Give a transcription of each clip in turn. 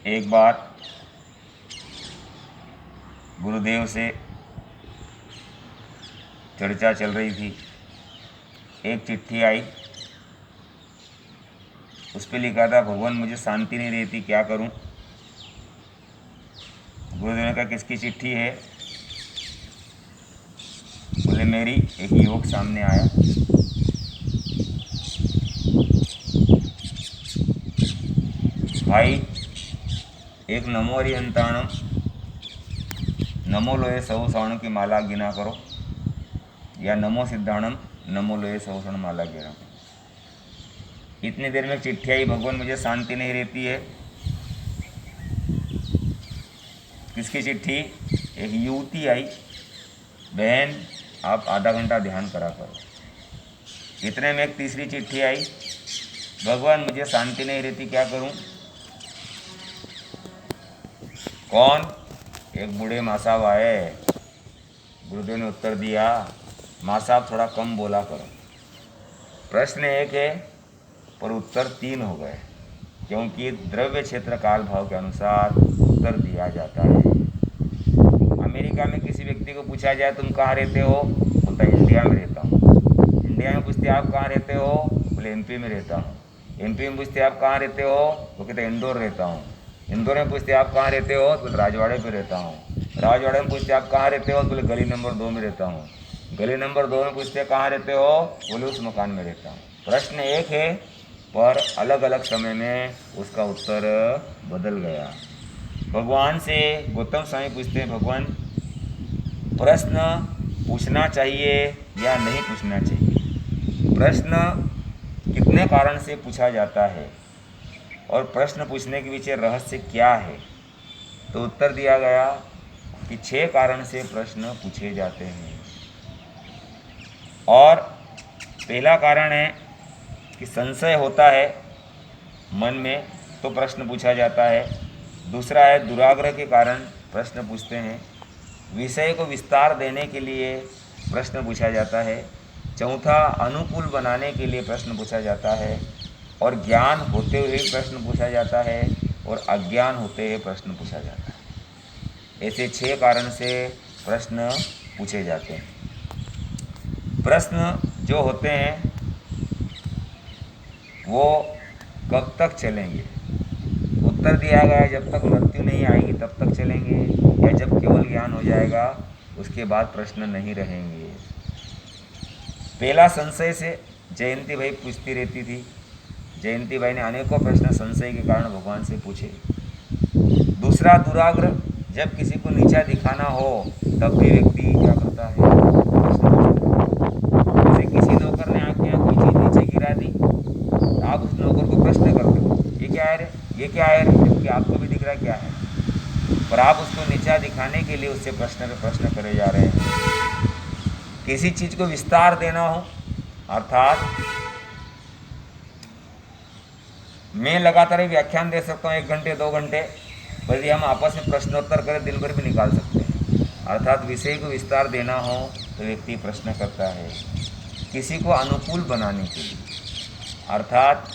एक बार गुरुदेव से चर्चा चल रही थी। एक चिट्ठी आई, उस पर लिखा था, भगवान मुझे शांति नहीं रहती, क्या करूं। गुरुदेव ने कहा, किसकी चिट्ठी है? बोले मेरी। एक युवक सामने आया, भाई एक नमो हरिहंताणम, नमो लोये सहस्राणु की माला गिना करो, या नमो सिद्धाणम, नमो लोये सहस्राणु माला गिना करो। इतनी देर में चिट्ठी आई, भगवान मुझे शांति नहीं रहती है। किसकी चिट्ठी? एक युवती आई, बहन आप आधा घंटा ध्यान करा करो। इतने में एक तीसरी चिट्ठी आई, भगवान मुझे शांति नहीं रहती, क्या करूं। कौन? एक बूढ़े माँ साहब आए। गुरुदेव ने उत्तर दिया, माँ साहब थोड़ा कम बोला करो। प्रश्न एक है पर उत्तर तीन हो गए, क्योंकि द्रव्य क्षेत्र काल भाव के अनुसार उत्तर दिया जाता है। अमेरिका में किसी व्यक्ति को पूछा जाए तुम कहाँ रहते हो, बोलता इंडिया में रहता हूँ। इंडिया में पूछते आप कहाँ रहते हो, बोले एमपी में रहता हूँ। एमपी में पूछते आप कहाँ रहते हो, वो कहते इंदौर रहता हूँ। इंदौर में पूछते आप कहाँ रहते हो, तो राजवाड़े पे रहता हूँ। राजवाड़े में पूछते आप कहाँ रहते हो, बोले गली नंबर 2 में रहता हूँ। गली नंबर 2 में पूछते कहाँ रहते हो, बोले उस मकान में रहता हूँ। प्रश्न एक है पर अलग अलग समय में उसका उत्तर बदल गया। भगवान से गौतम स्वामी पूछते हैं, भगवान प्रश्न पूछना चाहिए या नहीं पूछना चाहिए? प्रश्न कितने कारण से पूछा जाता है और प्रश्न पूछने के पीछे रहस्य क्या है? तो उत्तर दिया गया कि 6 कारण से प्रश्न पूछे जाते हैं। और पहला कारण है कि संशय होता है मन में तो प्रश्न पूछा जाता है। दूसरा है दुराग्रह के कारण प्रश्न पूछते हैं। विषय को विस्तार देने के लिए प्रश्न पूछा जाता है। चौथा अनुकूल बनाने के लिए प्रश्न पूछा जाता है। और ज्ञान होते हुए प्रश्न पूछा जाता है और अज्ञान होते हुए प्रश्न पूछा जाता है। ऐसे 6 कारण से प्रश्न पूछे जाते हैं। प्रश्न जो होते हैं वो कब तक चलेंगे? उत्तर दिया गया जब तक मृत्यु नहीं आएगी तब तक चलेंगे, या जब केवल ज्ञान हो जाएगा उसके बाद प्रश्न नहीं रहेंगे। पहला संशय से जयंती भाई पूछती रहती थी। जयंती भाई ने अनेकों प्रश्न संशय के कारण भगवान से पूछे। दूसरा दुराग्रह, जब किसी को नीचा दिखाना हो तब भी व्यक्ति क्या करता है, प्रश्न पूछता है। जैसे किसी नौकर ने आपके यहाँ कोई चीज़ नीचे गिरा दी, तो आप उस नौकर को प्रश्न करते हो, ये क्या है रे, ये क्या है रे, जबकि आपको भी दिख रहा है क्या है, पर आप उसको नीचा दिखाने के लिए उससे प्रश्न पे प्रश्न करे जा रहे हैं। किसी चीज़ को विस्तार देना हो, अर्थात मैं लगातार व्याख्यान दे सकता हूँ 1 घंटे 2 घंटे, पर यदि हम आपस में प्रश्नोत्तर करें दिन भर भी निकाल सकते हैं। अर्थात विषय को विस्तार देना हो तो व्यक्ति प्रश्न करता है। किसी को अनुकूल बनाने के लिए, अर्थात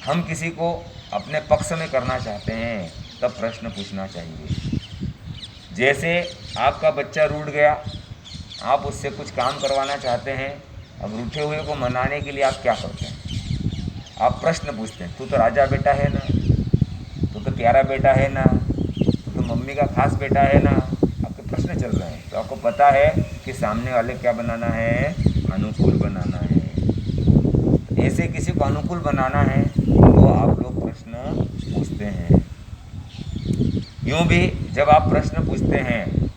हम किसी को अपने पक्ष में करना चाहते हैं तब प्रश्न पूछना चाहिए। जैसे आपका बच्चा रूठ गया, आप उससे कुछ काम करवाना चाहते हैं। अब रूठे हुए को मनाने के लिए आप क्या करते हैं? आप प्रश्न पूछते हैं, तू तो राजा बेटा है ना, तू तो प्यारा बेटा है ना, तू तो मम्मी का खास बेटा है ना। आपके प्रश्न चल रहे हैं तो आपको पता है कि सामने वाले क्या बनाना है, अनुकूल बनाना है। तो ऐसे किसी को अनुकूल बनाना है तो आप लोग प्रश्न पूछते हैं। यूँ भी जब आप प्रश्न पूछते हैं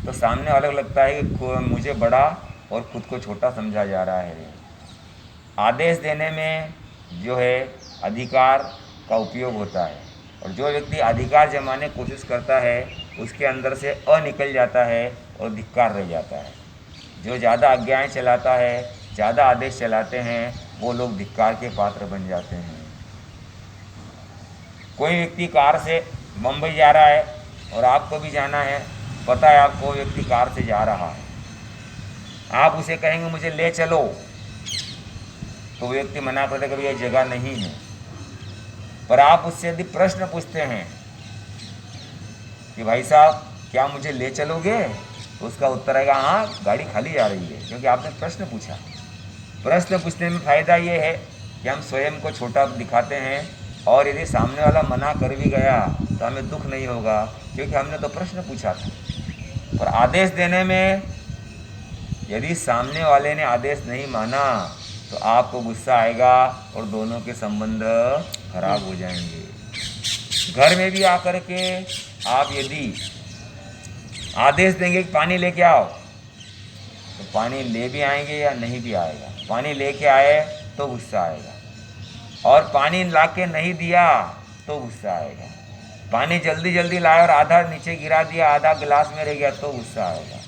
तो सामने वाले को लगता है कि मुझे बड़ा और खुद को छोटा समझा जा रहा है। आदेश देने में जो है अधिकार का उपयोग होता है, और जो व्यक्ति अधिकार जमाने की कोशिश करता है उसके अंदर से निकल जाता है और धिक्कार रह जाता है। जो ज़्यादा आज्ञाएँ चलाता है, ज़्यादा आदेश चलाते हैं, वो लोग धिक्कार के पात्र बन जाते हैं। कोई व्यक्ति कार से मुंबई जा रहा है और आपको भी जाना है, पता है आपको व्यक्ति कार से जा रहा है, आप उसे कहेंगे मुझे ले चलो, तो व्यक्ति मना कर देगा, यह जगह नहीं है। पर आप उससे यदि प्रश्न पूछते हैं कि भाई साहब क्या मुझे ले चलोगे, तो उसका उत्तर आएगा हाँ गाड़ी खाली जा रही है, क्योंकि आपने प्रश्न पूछा। प्रश्न पूछने में फ़ायदा ये है कि हम स्वयं को छोटा दिखाते हैं, और यदि सामने वाला मना कर भी गया तो हमें दुख नहीं होगा, क्योंकि हमने तो प्रश्न पूछा था। और आदेश देने में यदि सामने वाले ने आदेश नहीं माना तो आपको गुस्सा आएगा और दोनों के संबंध खराब हो जाएंगे। घर में भी आकर के आप यदि आदेश देंगे कि पानी लेके आओ, तो पानी ले भी आएंगे या नहीं भी आएगा। पानी लेके आए तो गुस्सा आएगा, और पानी लाके नहीं दिया तो गुस्सा आएगा। पानी जल्दी जल्दी लाए और आधा नीचे गिरा दिया, आधा गिलास में रह गया तो गुस्सा आएगा।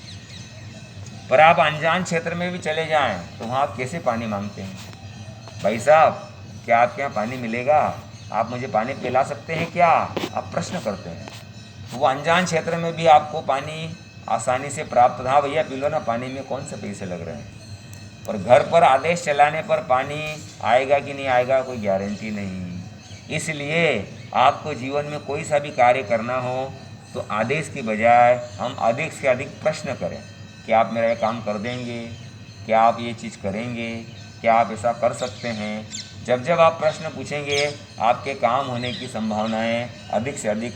पर आप अनजान क्षेत्र में भी चले जाएं तो वहाँ आप कैसे पानी मांगते हैं? भाई साहब क्या आपके यहाँ पानी मिलेगा, आप मुझे पानी पिला सकते हैं क्या, आप प्रश्न करते हैं। वो अनजान क्षेत्र में भी आपको पानी आसानी से प्राप्त, हाँ भैया पी लो ना, पानी में कौन से पैसे लग रहे हैं। पर घर पर आदेश चलाने पर पानी आएगा कि नहीं आएगा कोई गारंटी नहीं। इसलिए आपको जीवन में कोई सा भी कार्य करना हो तो आदेश की बजाय हम अधिक से अधिक प्रश्न करें। क्या आप मेरा ये काम कर देंगे, क्या आप ये चीज़ करेंगे, क्या आप ऐसा कर सकते हैं। जब जब आप प्रश्न पूछेंगे आपके काम होने की संभावनाएं अधिक से अधिक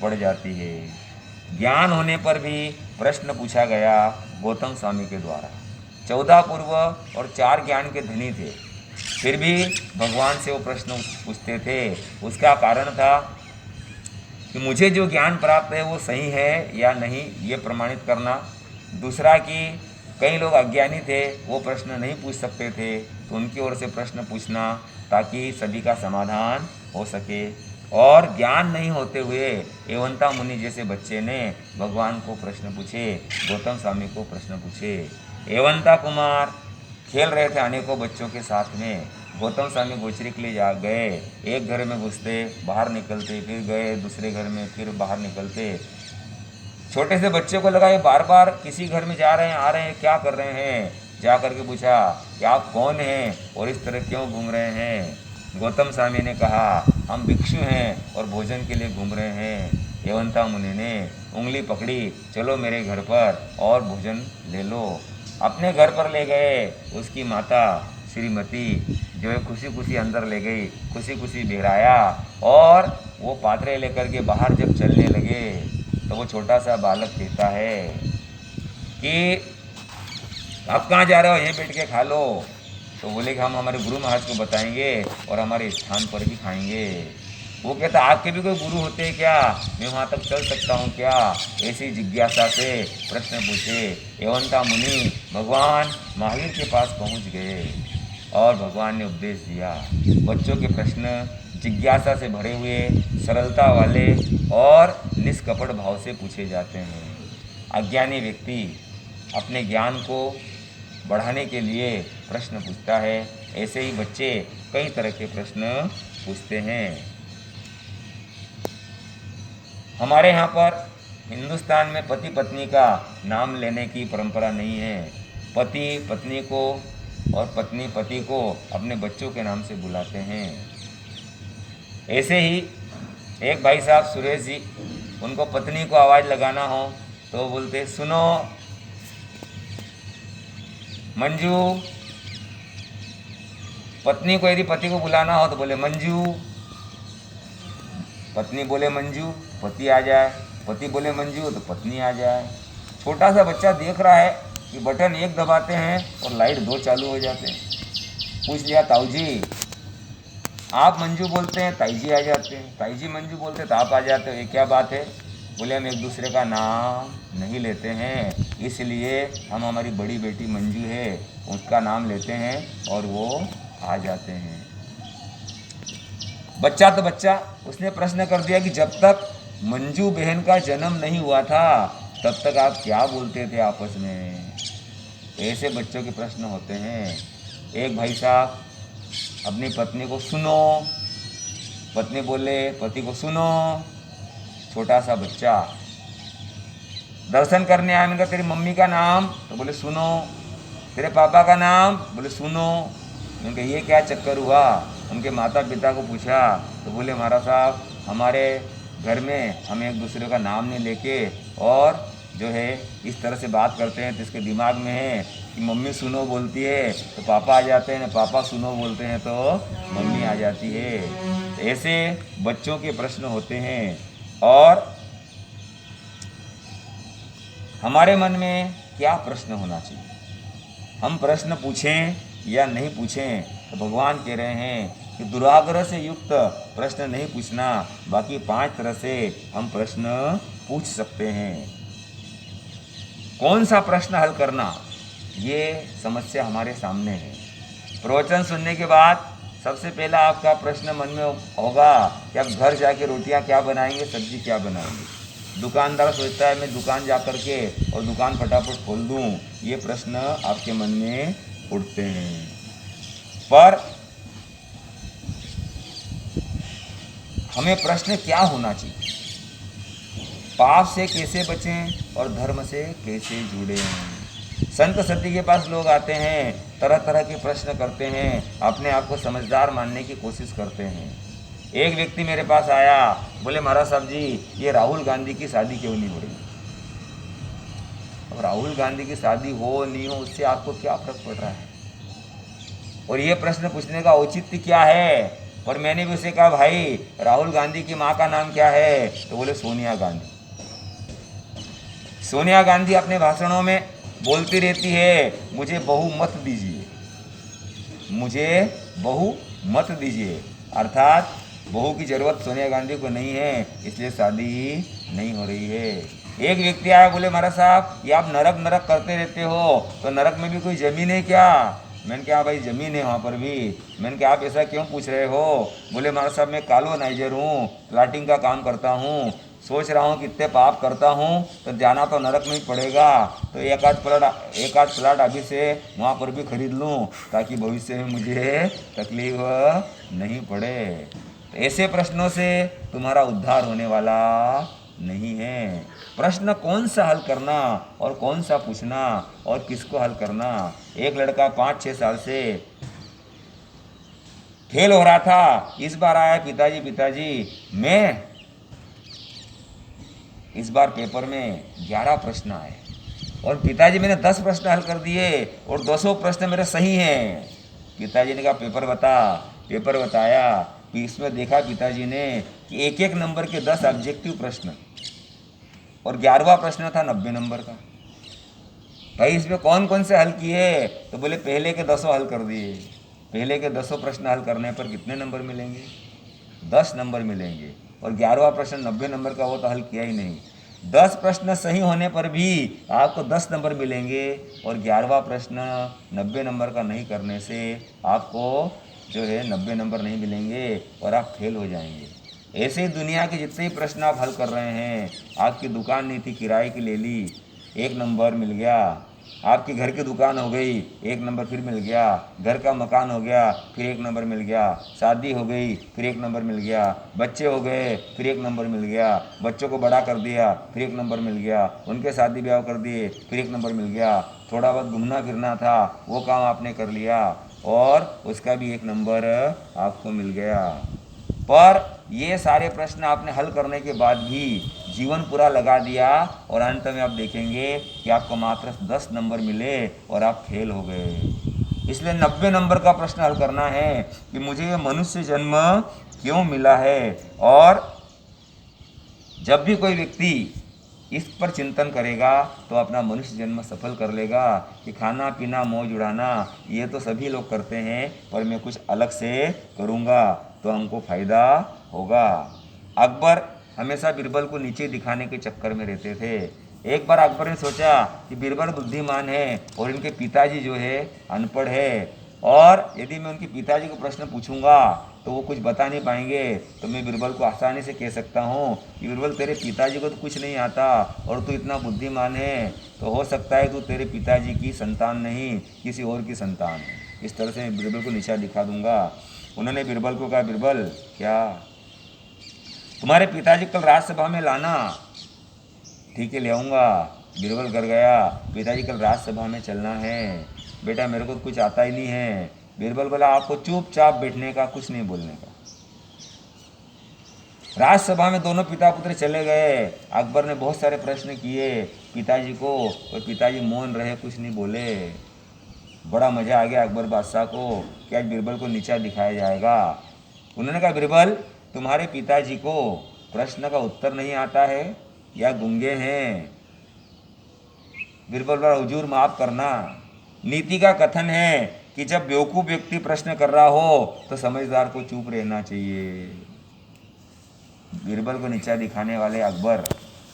बढ़ जाती है। ज्ञान होने पर भी प्रश्न पूछा गया गौतम स्वामी के द्वारा। 14 पूर्व और 4 ज्ञान के धनी थे, फिर भी भगवान से वो प्रश्न पूछते थे। उसका कारण था कि मुझे जो ज्ञान प्राप्त है वो सही है या नहीं, ये प्रमाणित करना। दूसरा कि कई लोग अज्ञानी थे, वो प्रश्न नहीं पूछ सकते थे, तो उनकी ओर से प्रश्न पूछना ताकि सभी का समाधान हो सके। और ज्ञान नहीं होते हुए एवंता मुनि जैसे बच्चे ने भगवान को प्रश्न पूछे, गौतम स्वामी को प्रश्न पूछे। एवंता कुमार खेल रहे थे अनेकों बच्चों के साथ में। गौतम स्वामी गोचरी के लिए जा गए, एक घर में घुसते बाहर निकलते, फिर गए दूसरे घर में, फिर बाहर निकलते। छोटे से बच्चे को लगा ये बार बार किसी घर में जा रहे हैं आ रहे हैं, क्या कर रहे हैं। जा करके पूछा कि आप कौन हैं और इस तरह क्यों घूम रहे हैं। गौतम स्वामी ने कहा हम भिक्षु हैं और भोजन के लिए घूम रहे हैं। एवंता मुनि ने उंगली पकड़ी, चलो मेरे घर पर और भोजन ले लो। अपने घर पर ले गए। उसकी माता श्रीमती जो है खुशी खुशी अंदर ले गई, खुशी खुशी बिहराया, और वो पात्रे लेकर के बाहर जब चलने लगे तो वो छोटा सा बालक कहता है कि आप कहाँ जा रहे हो, यहीं बैठ के खा लो। तो बोले कि हम हमारे गुरु महाराज को बताएंगे और हमारे स्थान पर ही खाएंगे। वो कहता आपके भी कोई गुरु होते हैं क्या, मैं वहाँ तक चल सकता हूँ क्या। ऐसी जिज्ञासा से प्रश्न पूछे। एवंता मुनि भगवान महावीर के पास पहुँच गए और भगवान ने उपदेश दिया। बच्चों के प्रश्न जिज्ञासा से भरे हुए, सरलता वाले और निष्कपट भाव से पूछे जाते हैं। अज्ञानी व्यक्ति अपने ज्ञान को बढ़ाने के लिए प्रश्न पूछता है, ऐसे ही बच्चे कई तरह के प्रश्न पूछते हैं। हमारे यहाँ पर हिंदुस्तान में पति पत्नी का नाम लेने की परंपरा नहीं है। पति पत्नी को और पत्नी पति को अपने बच्चों के नाम से बुलाते हैं। ऐसे ही एक भाई साहब सुरेश जी, उनको पत्नी को आवाज़ लगाना हो तो बोलते सुनो मंजू। पत्नी को यदि पति को बुलाना हो तो बोले मंजू। पत्नी बोले मंजू, पति आ जाए। पति बोले मंजू तो पत्नी आ जाए। छोटा सा बच्चा देख रहा है कि बटन एक दबाते हैं और लाइट 2 चालू हो जाते हैं। पूछ लिया ताऊ जी, आप मंजू बोलते हैं, ताई जी आ जाते हैं। ताई जी मंजू बोलते हैं तो आप आ जाते हो, ये क्या बात है। बोले हम एक दूसरे का नाम नहीं लेते हैं, इसलिए हम हमारी बड़ी बेटी मंजू है उसका नाम लेते हैं और वो आ जाते हैं। बच्चा तो बच्चा, उसने प्रश्न कर दिया कि जब तक मंजू बहन का जन्म नहीं हुआ था तब तक आप क्या बोलते थे आपस में। ऐसे बच्चों के प्रश्न होते हैं। एक भाई साहब अपनी पत्नी को सुनो, पत्नी बोले पति को सुनो। छोटा सा बच्चा दर्शन करने आया, मैंने कहा तेरी मम्मी का नाम, तो बोले सुनो। तेरे पापा का नाम, बोले सुनो। मैंने कहा ये क्या चक्कर हुआ। उनके माता पिता को पूछा तो बोले महाराज साहब हमारे घर में हम एक दूसरे का नाम नहीं लेके और जो है इस तरह से बात करते हैं, तो इसके दिमाग में है कि मम्मी सुनो बोलती है तो पापा आ जाते हैं, पापा सुनो बोलते हैं तो मम्मी आ जाती है। तो ऐसे बच्चों के प्रश्न होते हैं। और हमारे मन में क्या प्रश्न होना चाहिए, हम प्रश्न पूछें या नहीं पूछें, तो भगवान कह रहे हैं कि दुराग्रह से युक्त प्रश्न नहीं पूछना, बाकी 5 तरह से हम प्रश्न पूछ सकते हैं। कौन सा प्रश्न हल करना, ये समस्या हमारे सामने है। प्रवचन सुनने के बाद सबसे पहला आपका प्रश्न मन में होगा कि आप घर जाके रोटियां क्या बनाएंगे, सब्जी क्या बनाएंगे। दुकानदार सोचता है मैं दुकान जा कर के और दुकान फटाफट खोल दूं, ये प्रश्न आपके मन में उठते हैं। पर हमें प्रश्न क्या होना चाहिए, पाप से कैसे बचें और धर्म से कैसे जुड़ें। संत सती के पास लोग आते हैं, तरह तरह के प्रश्न करते हैं, अपने आप को समझदार मानने की कोशिश करते हैं। एक व्यक्ति मेरे पास आया, बोले महाराज साहब जी ये राहुल गांधी की शादी क्यों नहीं हो रही। अब राहुल गांधी की शादी हो नहीं हो उससे आपको क्या फर्क पड़ रहा है, और ये प्रश्न पूछने का औचित्य क्या है। और मैंने भी उसे कहा भाई राहुल गांधी की माँ का नाम क्या है, तो बोले सोनिया गांधी। सोनिया गांधी अपने भाषणों में बोलती रहती है मुझे बहुमत दीजिए, मुझे बहुमत दीजिए, अर्थात बहू की जरूरत सोनिया गांधी को नहीं है, इसलिए शादी नहीं हो रही है। एक व्यक्ति आया, बोले महाराज साहब ये आप नरक नरक करते रहते हो, तो नरक में भी कोई जमीन है क्या। मैंने कहा भाई ज़मीन है वहाँ पर भी। मैंने कहा आप ऐसा क्यों पूछ रहे हो। बोले महाराज साहब मैं कॉलोनाइजर हूँ, प्लाटिंग का काम करता हूँ, सोच रहा हूँ कितने पाप करता हूँ तो जाना तो नरक में ही पड़ेगा, तो एक आध प्लाट अभी से वहाँ पर भी खरीद लूँ ताकि भविष्य में मुझे तकलीफ नहीं पड़े। तो ऐसे प्रश्नों से तुम्हारा उद्धार होने वाला नहीं है। प्रश्न कौन सा हल करना और कौन सा पूछना और किसको हल करना। एक लड़का 5-6 साल से फेल हो रहा था, इस बार आया पिताजी मैं इस बार पेपर में 11 प्रश्न आए और पिताजी मैंने 10 प्रश्न हल कर दिए और 200 प्रश्न मेरे सही हैं। पिताजी ने कहा पेपर बताया, इसमें देखा पिताजी ने कि एक एक नंबर के 10 ऑब्जेक्टिव प्रश्न और 11वां प्रश्न था 90 नंबर का। भाई इसमें कौन कौन से हल किए, तो बोले पहले के 10 हल कर दिए। पहले के 10 प्रश्न हल करने पर कितने नंबर मिलेंगे, 10 नंबर मिलेंगे। और 11वां प्रश्न 90 नंबर का, वो तो हल किया ही नहीं। 10 प्रश्न सही होने पर भी आपको 10 नंबर मिलेंगे और 11वां प्रश्न 90 नंबर का नहीं करने से आपको जो है 90 नंबर नहीं मिलेंगे और आप फेल हो जाएंगे। ऐसे ही दुनिया के जितने ही प्रश्न आप हल कर रहे हैं, आपकी दुकान नहीं थी किराए की ले ली, 1 नंबर मिल गया। आपकी घर की दुकान हो गई, 1 नंबर फिर मिल गया। घर का मकान हो गया, फिर 1 नंबर मिल गया। शादी हो गई, फिर 1 नंबर मिल गया। बच्चे हो गए, फिर 1 नंबर मिल गया। बच्चों को बड़ा कर दिया, फिर 1 नंबर मिल गया। उनके शादी ब्याह कर दिए, फिर 1 नंबर मिल गया। थोड़ा बहुत घूमना फिरना था, वो काम आपने कर लिया और उसका भी 1 नंबर आपको मिल गया। पर ये सारे प्रश्न आपने हल करने के बाद भी जीवन पूरा लगा दिया और अंत में आप देखेंगे कि आपको मात्र 10 नंबर मिले और आप फेल हो गए। इसलिए 90 नंबर का प्रश्न हल करना है कि मुझे ये मनुष्य जन्म क्यों मिला है। और जब भी कोई व्यक्ति इस पर चिंतन करेगा तो अपना मनुष्य जन्म सफल कर लेगा कि खाना पीना मौज उड़ाना ये तो सभी लोग करते हैं, पर मैं कुछ अलग से करूँगा तो हमको फ़ायदा होगा। अकबर हमेशा बीरबल को नीचे दिखाने के चक्कर में रहते थे। एक बार अकबर ने सोचा कि बीरबल बुद्धिमान है और इनके पिताजी जो है अनपढ़ है, और यदि मैं उनके पिताजी को प्रश्न पूछूंगा तो वो कुछ बता नहीं पाएंगे, तो मैं बीरबल को आसानी से कह सकता हूँ कि बीरबल तेरे पिताजी को तो कुछ नहीं आता और तू इतना बुद्धिमान है, तो हो सकता है तू तेरे पिताजी की संतान नहीं किसी और की संतान है। इस तरह से मैं बीरबल को नीचा दिखा दूंगा। उन्होंने बीरबल को कहा बीरबल क्या तुम्हारे पिताजी कल राज्यसभा में लाना। ठीक है ले आऊँगा। बीरबल कर गया, पिताजी कल राज्यसभा में चलना है। बेटा मेरे को तो कुछ आता ही नहीं है, बीरबल बोला आपको चुपचाप बैठने का, कुछ नहीं बोलने का। राजसभा में दोनों पिता पुत्र चले गए। अकबर ने बहुत सारे प्रश्न किए पिताजी को, और पिताजी मौन रहे, कुछ नहीं बोले। बड़ा मज़ा आ गया अकबर बादशाह को कि आज बीरबल को नीचा दिखाया जाएगा। उन्होंने कहा बीरबल तुम्हारे पिताजी को प्रश्न का उत्तर नहीं आता है या गूंगे हैं? बीरबल बोला हुजूर माफ़ करना, नीति का कथन है कि जब बेवकूफ़ व्यक्ति प्रश्न कर रहा हो तो समझदार को चुप रहना चाहिए। बीरबल को नीचा दिखाने वाले अकबर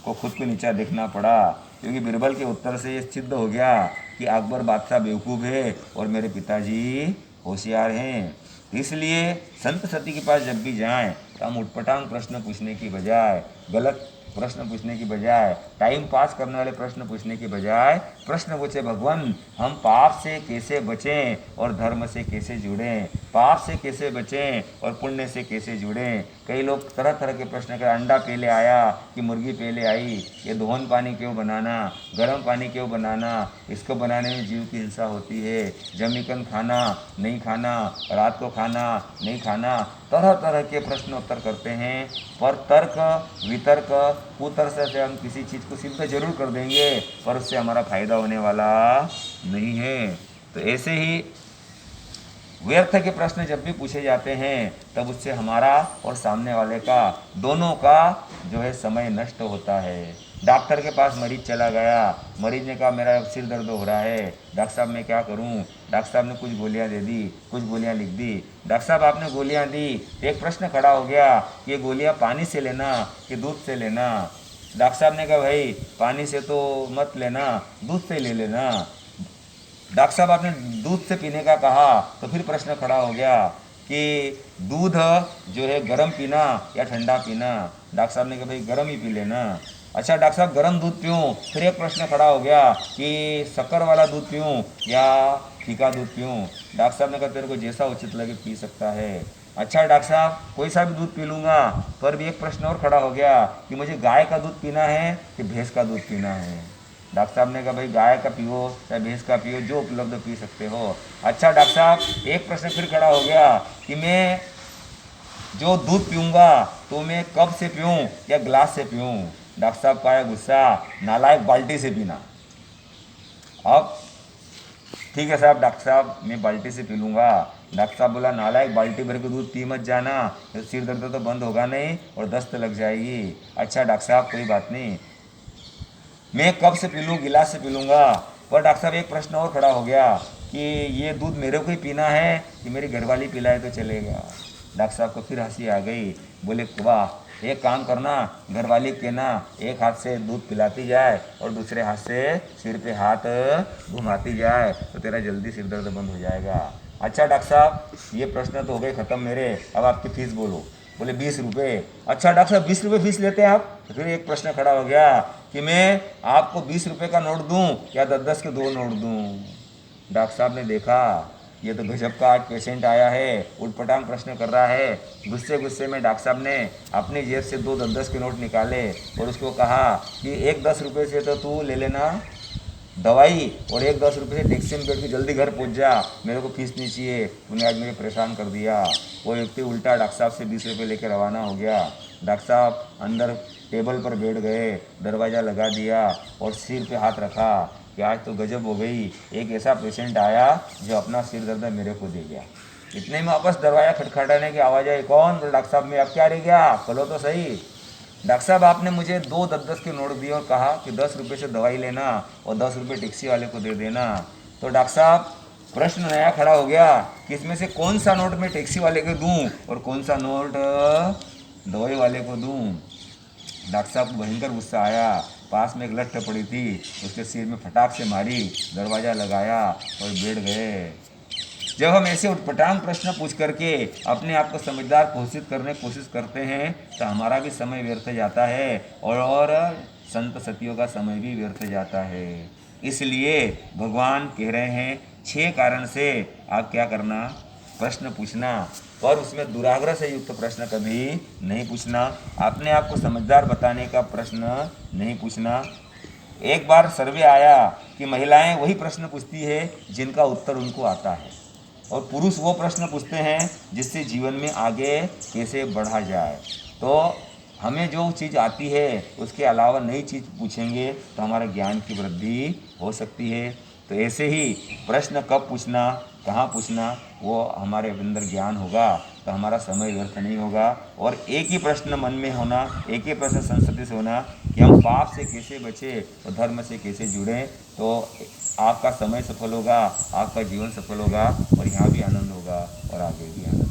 को खुद को नीचा देखना पड़ा, क्योंकि बीरबल के उत्तर से ये सिद्ध हो गया कि अकबर बादशाह बेवकूफ़ है और मेरे पिताजी होशियार हैं। इसलिए संत सती के पास जब भी जाएं तो हम उटपटांग प्रश्न पूछने की बजाय, गलत प्रश्न पूछने की बजाय, टाइम पास करने वाले प्रश्न पूछने की बजाय प्रश्न पूछे भगवान हम पाप से कैसे बचें और धर्म से कैसे जुड़ें, पाप से कैसे बचें और पुण्य से कैसे जुड़ें। कई लोग तरह तरह के प्रश्न कर, अंडा पहले आया कि मुर्गी पहले आई, ये दोहन पानी क्यों बनाना, गर्म पानी क्यों बनाना, इसको बनाने में जीव की हिंसा होती है, जमीकन खाना नहीं खाना, रात को खाना नहीं खाना, तरह तरह के प्रश्न उत्तर करते हैं। पर तर्क वितर्क कुतर्क से हम किसी चीज़ को सिद्ध जरूर कर देंगे, पर उससे हमारा फायदा होने वाला नहीं है। तो ऐसे ही व्यर्थ के प्रश्न जब भी पूछे जाते हैं तब उससे हमारा और सामने वाले का दोनों का जो है समय नष्ट होता है। डॉक्टर के पास मरीज चला गया, मरीज ने कहा मेरा सिर दर्द हो रहा है, डॉक्टर साहब मैं क्या करूं? डॉक्टर साहब ने कुछ गोलियां दे दी, कुछ गोलियां लिख दी। डॉक्टर साहब आपने गोलियां दी, एक प्रश्न खड़ा हो गया कि ये गोलियां पानी से लेना कि दूध से लेना? डॉक्टर साहब ने कहा भाई पानी से तो मत लेना, दूध से ले लेना। डॉक्टर साहब आपने दूध से पीने का कहा तो फिर प्रश्न खड़ा हो गया कि दूध जो है गर्म पीना या ठंडा पीना? डॉक्टर साहब ने कहा भाई गर्म ही पी लेना। अच्छा डॉक्टर साहब गर्म दूध पीऊँ? फिर एक प्रश्न खड़ा हो गया कि शक्कर वाला दूध पीऊँ या फीका दूध पीऊँ? डॉक्टर साहब ने कहा तेरे को जैसा उचित लगे पी सकता है। अच्छा डॉक्टर साहब कोई सा भी दूध पी लूँगा। पर भी एक प्रश्न और खड़ा हो गया कि मुझे गाय का दूध पीना है कि भैंस का दूध पीना है? डॉक्टर साहब ने कहा भाई गाय का पियो या भैंस का पियो, जो उपलब्ध पी सकते हो। अच्छा डॉक्टर साहब एक प्रश्न फिर खड़ा हो गया कि मैं जो दूध पीऊँगा तो मैं कप से पीऊँ या गिलास से पीऊँ? डॉक्टर साहब का आया गुस्सा, नालायक बाल्टी से पीना। अब ठीक है साहब, डॉक्टर साहब मैं बाल्टी से पी लूँगा। डॉक्टर साहब बोला नालायक बाल्टी भर के दूध पी मत जाना, तो सिर दर्द तो बंद होगा नहीं और दस्त लग जाएगी। अच्छा डॉक्टर साहब कोई बात नहीं, मैं कप से पी लूँ गिलास से पी लूँगा। पर डॉक्टर साहब एक प्रश्न और खड़ा हो गया कि ये दूध मेरे को ही पीना है कि मेरी घरवाली पिलाए तो चलेगा? डॉक्टर साहब को फिर हंसी आ गई, बोले वाह एक काम करना, घरवाली के ना एक हाथ से दूध पिलाती जाए और दूसरे हाथ से सिर पे हाथ घुमाती जाए तो तेरा जल्दी सिर दर्द बंद हो जाएगा। अच्छा डॉक्टर साहब ये प्रश्न तो हो गए ख़त्म मेरे, अब आपकी फ़ीस बोलो। बोले 20 रुपये। अच्छा डॉक्टर साहब 20 रुपये फीस लेते हैं आप? तो फिर एक प्रश्न खड़ा हो गया कि मैं आपको 20 रुपये का नोट दूं या 10-10 के 2 नोट दूं? डॉक्टर साहब ने देखा ये तो गजब का आज पेशेंट आया है, उटपटांग प्रश्न कर रहा है। गुस्से गुस्से में डॉक्टर साहब ने अपनी जेब से 2 10-10 के नोट निकाले और उसको कहा कि एक 10 रुपये से तो तू ले लेना दवाई और एक 10 रुपये से टैक्सी में बैठ के जल्दी घर पहुंच जा, मेरे को फीस नहीं चाहिए, तूने आज मुझे परेशान कर दिया। वो व्यक्ति उल्टा डॉक्टर साहब से 20 रुपये लेकर रवाना हो गया। डॉक्टर साहब अंदर टेबल पर बैठ गए, दरवाज़ा लगा दिया और सिर पे हाथ रखा कि आज तो गजब हो गई, एक ऐसा पेशेंट आया जो अपना सिर दर्द मेरे को दे गया। इतने में वापस दरवाज़ा खटखटाने की आवाज़ आई, कौन? बोले डॉक्टर साहब मैं, अब क्या रह गया, खोलो तो सही। डॉक्टर साहब आपने मुझे 2 10-10 के नोट दिए और कहा कि 10 रुपये से दवाई लेना और 10 रुपये टैक्सी वाले को दे देना। तो डॉक्टर साहब प्रश्न नया खड़ा हो गया कि इसमें से कौन सा नोट मैं टैक्सी वाले को दूं और कौन सा नोट दवाई वाले को दूं? डॉक्टर साहब को भयंकर गुस्सा आया, पास में एक लट्ठ पड़ी थी उसके सिर में फटाक से मारी, दरवाज़ा लगाया और बैठ गए। जब हम ऐसे उटपटांग प्रश्न पूछ करके अपने आप को समझदार घोषित करने की कोशिश करते हैं तो हमारा भी समय व्यर्थ जाता है और संत सतियों का समय भी व्यर्थ जाता है। इसलिए भगवान कह रहे हैं 6 कारण से आप क्या करना, प्रश्न पूछना, पर उसमें दुराग्रह से युक्त प्रश्न कभी नहीं पूछना, अपने आप को समझदार बताने का प्रश्न नहीं पूछना। एक बार सर्वे आया कि महिलाएं वही प्रश्न पूछती है जिनका उत्तर उनको आता है। और पुरुष वो प्रश्न पूछते हैं जिससे जीवन में आगे कैसे बढ़ा जाए। तो हमें जो चीज़ आती है उसके अलावा नई चीज़ पूछेंगे तो हमारे ज्ञान की वृद्धि हो सकती है। तो ऐसे ही प्रश्न कब पूछना, कहाँ पूछना, वो हमारे अंदर ज्ञान होगा तो हमारा समय व्यर्थ नहीं होगा। और एक ही प्रश्न मन में होना, एक ही प्रश्न संस्कृति से होना कि हम पाप से कैसे बचें और धर्म से कैसे जुड़ें, तो आपका समय सफल होगा, आपका जीवन सफल होगा और यहाँ भी आनंद होगा और आगे भी आनंद।